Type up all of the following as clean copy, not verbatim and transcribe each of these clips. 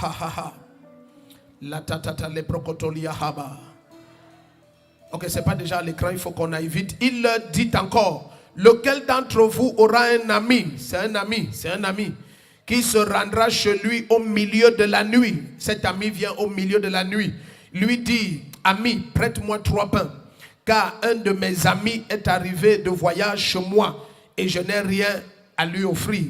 Ha ha ha. La tatata le procotolia haba. Ok, c'est pas déjà à l'écran, il faut qu'on aille vite. Il leur dit encore, lequel d'entre vous aura un ami, c'est un ami, qui se rendra chez lui au milieu de la nuit. Cet ami vient au milieu de la nuit. Lui dit, ami, prête-moi 3 pains, car un de mes amis est arrivé de voyage chez moi et je n'ai rien à lui offrir.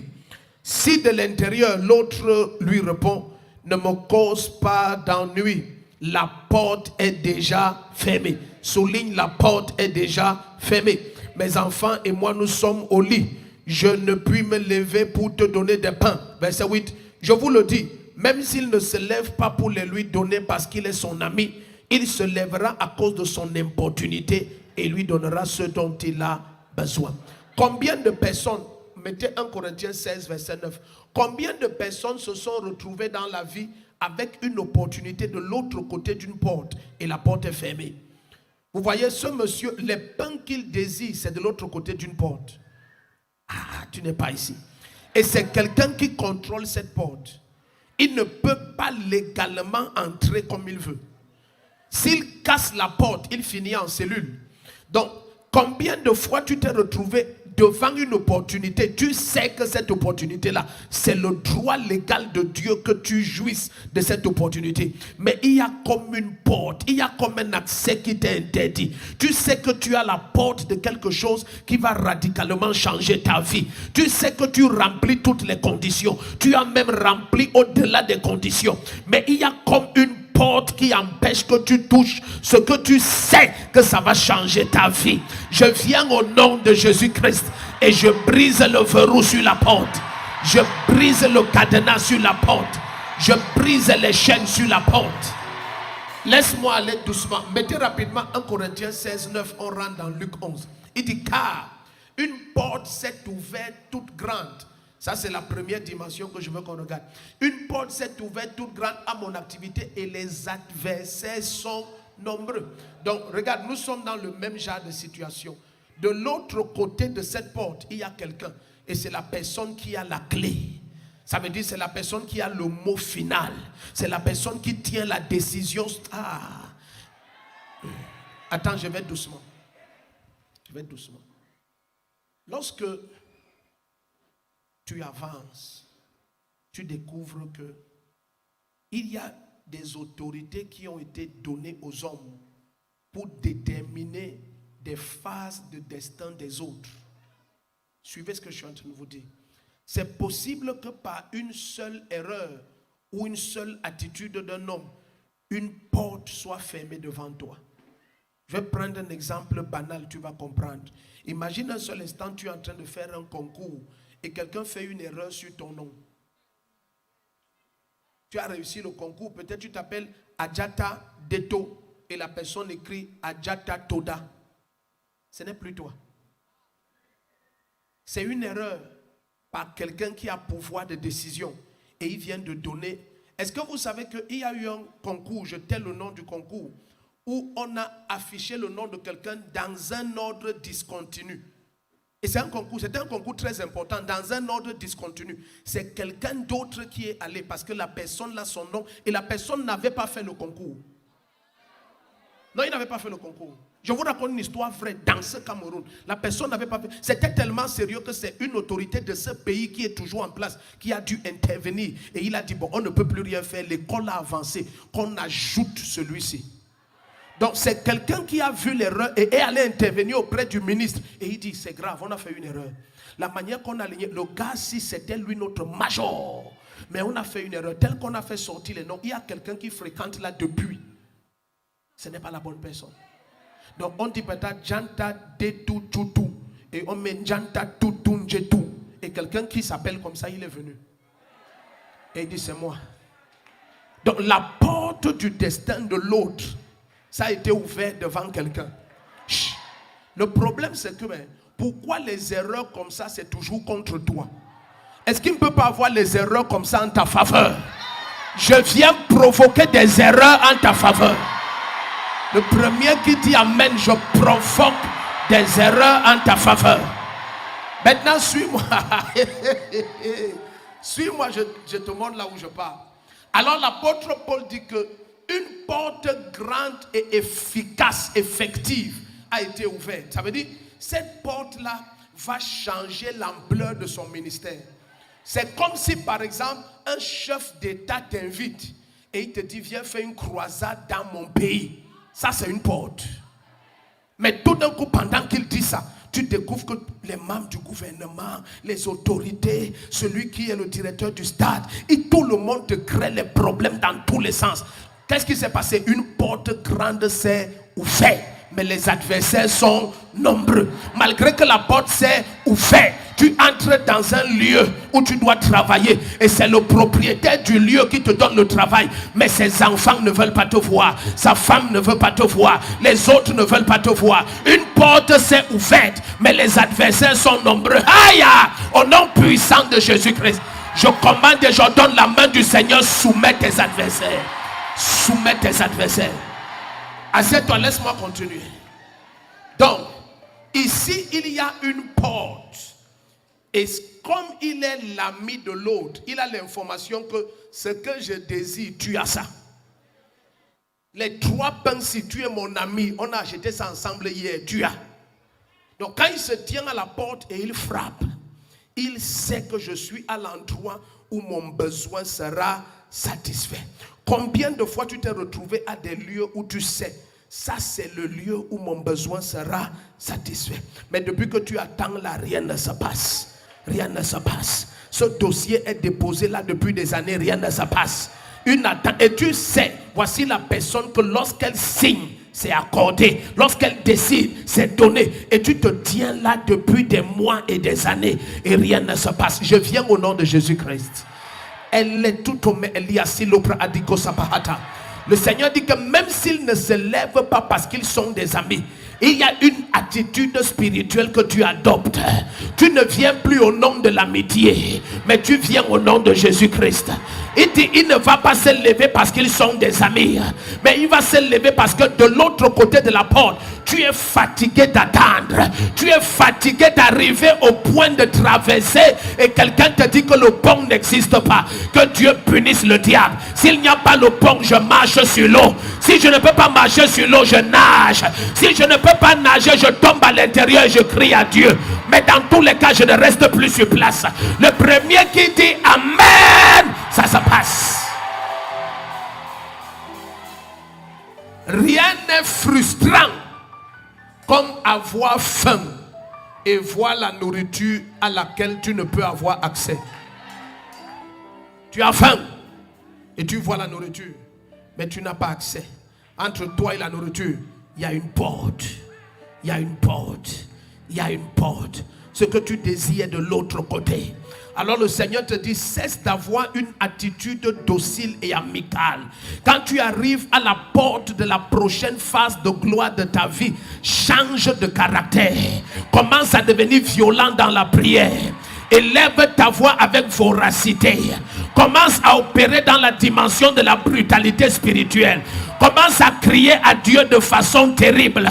Si de l'intérieur, l'autre lui répond, ne me cause pas d'ennui, la porte est déjà fermée. Souligne, la porte est déjà fermée. Mes enfants et moi, nous sommes au lit. Je ne puis me lever pour te donner des pains. Verset 8. Je vous le dis, même s'il ne se lève pas pour les lui donner parce qu'il est son ami, il se lèvera à cause de son importunité et lui donnera ce dont il a besoin. Combien de personnes, mettez 1 Corinthiens 16, verset 9, combien de personnes se sont retrouvées dans la vie avec une opportunité de l'autre côté d'une porte et la porte est fermée? Vous voyez, ce monsieur, les pains qu'il désire, c'est de l'autre côté d'une porte. Ah, tu n'es pas ici. Et c'est quelqu'un qui contrôle cette porte. Il ne peut pas légalement entrer comme il veut. S'il casse la porte, il finit en cellule. Donc, combien de fois tu t'es retrouvé devant une opportunité, tu sais que cette opportunité-là, c'est le droit légal de Dieu que tu jouisses de cette opportunité. Mais il y a comme une porte, il y a comme un accès qui t'est interdit. Tu sais que tu as la porte de quelque chose qui va radicalement changer ta vie. Tu sais que tu remplis toutes les conditions. Tu as même rempli au-delà des conditions. Mais il y a comme une porte qui empêche que tu touches ce que tu sais que ça va changer ta vie. Je viens au nom de Jésus-Christ et je brise le verrou sur la porte. Je brise le cadenas sur la porte. Je brise les chaînes sur la porte. Laisse-moi aller doucement. Mettez rapidement 1 Corinthiens 16, 9. On rentre dans Luc 11. Il dit, car une porte s'est ouverte toute grande. Ça, c'est la première dimension que je veux qu'on regarde. Une porte s'est ouverte toute grande à mon activité et les adversaires sont nombreux. Donc, regarde, nous sommes dans le même genre de situation. De l'autre côté de cette porte, il y a quelqu'un. Et c'est la personne qui a la clé. Ça veut dire c'est la personne qui a le mot final. C'est la personne qui tient la décision. Ah. Attends, je vais doucement. Je vais doucement. Lorsque tu avances, tu découvres que il y a des autorités qui ont été données aux hommes pour déterminer des phases de destin des autres. Suivez ce que je suis en train de vous dire. C'est possible que par une seule erreur ou une seule attitude d'un homme, une porte soit fermée devant toi. Je vais prendre un exemple banal, tu vas comprendre. Imagine un seul instant, tu es en train de faire un concours et quelqu'un fait une erreur sur ton nom. Tu as réussi le concours, peut-être tu t'appelles Adjata Deto et la personne écrit Adjata Toda. Ce n'est plus toi. C'est une erreur par quelqu'un qui a pouvoir de décision et il vient de donner. Est-ce que vous savez qu'il y a eu un concours, je tais le nom du concours, où on a affiché le nom de quelqu'un dans un ordre discontinu. Et c'est un concours, c'était un concours très important, dans un ordre discontinu. C'est quelqu'un d'autre qui est allé parce que la personne a son nom et la personne n'avait pas fait le concours. Non, il n'avait pas fait le concours. Je vous raconte une histoire vraie dans ce Cameroun. La personne n'avait pas fait. C'était tellement sérieux que c'est une autorité de ce pays qui est toujours en place, qui a dû intervenir. Et il a dit, bon, on ne peut plus rien faire. L'école a avancé. Qu'on ajoute celui-ci. Donc c'est quelqu'un qui a vu l'erreur et est allé intervenir auprès du ministre. Et il dit, c'est grave, on a fait une erreur. La manière qu'on a aligné, le gars, si c'était lui notre major. Mais on a fait une erreur. Tel qu'on a fait sortir les noms, il y a quelqu'un qui fréquente là depuis. Ce n'est pas la bonne personne. Donc on dit peut-être Janta Detu Tutu. Et on met Janta Tutun Jetu. Et quelqu'un qui s'appelle comme ça, il est venu. Et il dit, c'est moi. Donc la porte du destin de l'autre, ça a été ouvert devant quelqu'un. Le problème c'est que, pourquoi les erreurs comme ça, c'est toujours contre toi? Est-ce qu'il ne peut pas avoir les erreurs comme ça en ta faveur? Je viens provoquer des erreurs en ta faveur. Le premier qui dit amen, je provoque des erreurs en ta faveur. Maintenant, suis-moi. Suis-moi, je te montre là où je pars. Alors l'apôtre Paul dit que une porte grande et efficace, effective, a été ouverte. Ça veut dire, cette porte-là va changer l'ampleur de son ministère. C'est comme si, par exemple, un chef d'État t'invite et il te dit, viens faire une croisade dans mon pays. Ça, c'est une porte. Mais tout d'un coup, pendant qu'il dit ça, tu découvres que les membres du gouvernement, les autorités, celui qui est le directeur du stade, et tout le monde te crée les problèmes dans tous les sens. Qu'est-ce qui s'est passé? Une porte grande s'est ouverte, mais les adversaires sont nombreux. Malgré que la porte s'est ouverte, tu entres dans un lieu où tu dois travailler et c'est le propriétaire du lieu qui te donne le travail, mais ses enfants ne veulent pas te voir, sa femme ne veut pas te voir, les autres ne veulent pas te voir. Une porte s'est ouverte, mais les adversaires sont nombreux. Aïe, au nom puissant de Jésus-Christ, je commande et je donne la main du Seigneur. Soumets tes adversaires. Soumets tes adversaires. Assieds-toi, laisse-moi continuer. Donc, ici il y a une porte. Et comme il est l'ami de l'autre, il a l'information que ce que je désire, tu as ça. Les 3 pains, si tu es mon ami, on a acheté ça ensemble hier, tu as. Donc quand il se tient à la porte et il frappe, il sait que je suis à l'endroit où mon besoin sera satisfait. Combien de fois tu t'es retrouvé à des lieux où tu sais, ça c'est le lieu où mon besoin sera satisfait. Mais depuis que tu attends là, rien ne se passe. Rien ne se passe. Ce dossier est déposé là depuis des années, rien ne se passe. Une attente. Et tu sais, voici la personne que lorsqu'elle signe, c'est accordé. Lorsqu'elle décide, c'est donné. Et tu te tiens là depuis des mois et des années et rien ne se passe. Je viens au nom de Jésus-Christ. Elle est tout au adiko sapahata. Le Seigneur dit que même s'ils ne se lèvent pas parce qu'ils sont des amis, il y a une attitude spirituelle que tu adoptes. Tu ne viens plus au nom de l'amitié, mais tu viens au nom de Jésus-Christ. Il dit, il ne va pas se lever parce qu'ils sont des amis, mais il va se lever parce que de l'autre côté de la porte, tu es fatigué d'attendre. Tu es fatigué d'arriver au point de traverser et quelqu'un te dit que le pont n'existe pas. Que Dieu punisse le diable. S'il n'y a pas le pont, je marche sur l'eau. Si je ne peux pas marcher sur l'eau, je nage. Si je ne peux pas nager, je tombe à l'intérieur et je crie à Dieu. Mais dans tous les cas, je ne reste plus sur place. Le premier qui dit Amen, ça se passe. Rien n'est frustrant comme avoir faim et voir la nourriture à laquelle tu ne peux avoir accès. Tu as faim et tu vois la nourriture, mais tu n'as pas accès. Entre toi et la nourriture, il y a une porte. Il y a une porte. Il y a une porte. Ce que tu désires de l'autre côté. Alors le Seigneur te dit, cesse d'avoir une attitude docile et amicale. Quand tu arrives à la porte de la prochaine phase de gloire de ta vie, change de caractère. Commence à devenir violent dans la prière. Élève ta voix avec voracité. Commence à opérer dans la dimension de la brutalité spirituelle. Commence à crier à Dieu de façon terrible.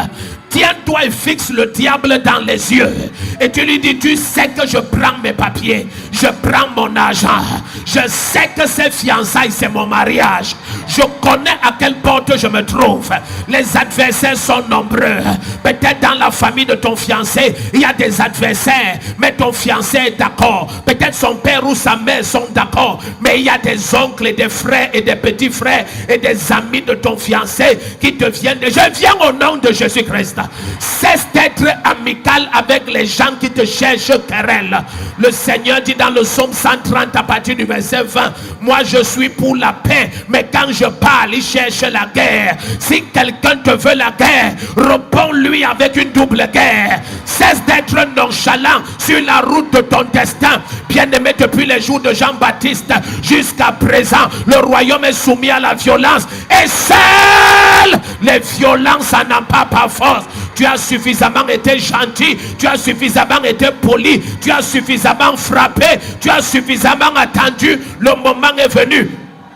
Tiens-toi et fixe le diable dans les yeux. Et tu lui dis, tu sais que je prends mes papiers. Je prends mon argent. Je sais que ces fiançailles, c'est mon mariage. Je connais à quelle porte je me trouve. Les adversaires sont nombreux. Peut-être dans la famille de ton fiancé, il y a des adversaires. Mais ton fiancé est d'accord. Peut-être son père ou sa mère sont d'accord. Mais il y a des oncles et des frères et des petits frères et des amis de ton fiancé qui te viennent. Je viens au nom de Jésus-Christ. Cesse d'être amical avec les gens qui te cherchent querelle. Le Seigneur dit dans le psaume 130 à partir du verset 20, moi je suis pour la paix, mais quand je parle, il cherche la guerre. Si quelqu'un te veut la guerre, réponds-lui avec une double guerre. Cesse d'être nonchalant sur la route de ton destin. Bien-aimé, depuis les jours de Jean-Baptiste jusqu'à présent, le royaume est soumis à la violence et seules les violences n'en ont pas force. Tu as suffisamment été gentil, tu as suffisamment été poli, tu as suffisamment frappé, tu as suffisamment attendu. Le moment est venu.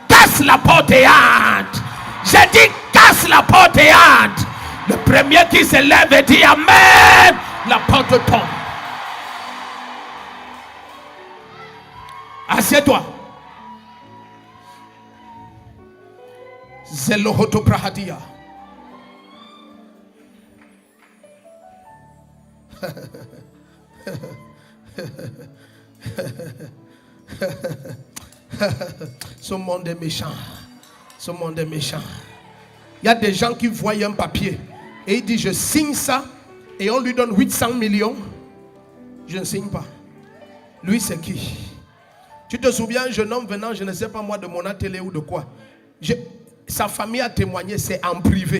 Casse la porte et entre. J'ai dit casse la porte et entre. Le premier qui se lève et dit Amen, la porte tombe. Assieds-toi. Zelohoto Prahadia. Ce monde est méchant. Ce monde est méchant. Il y a des gens qui voient un papier et ils disent je signe ça et on lui donne 800 millions. Je ne signe pas. Lui c'est qui? Tu te souviens, un jeune homme venant, je ne sais pas moi, de mon atelier ou de quoi. Sa famille a témoigné, c'est en privé.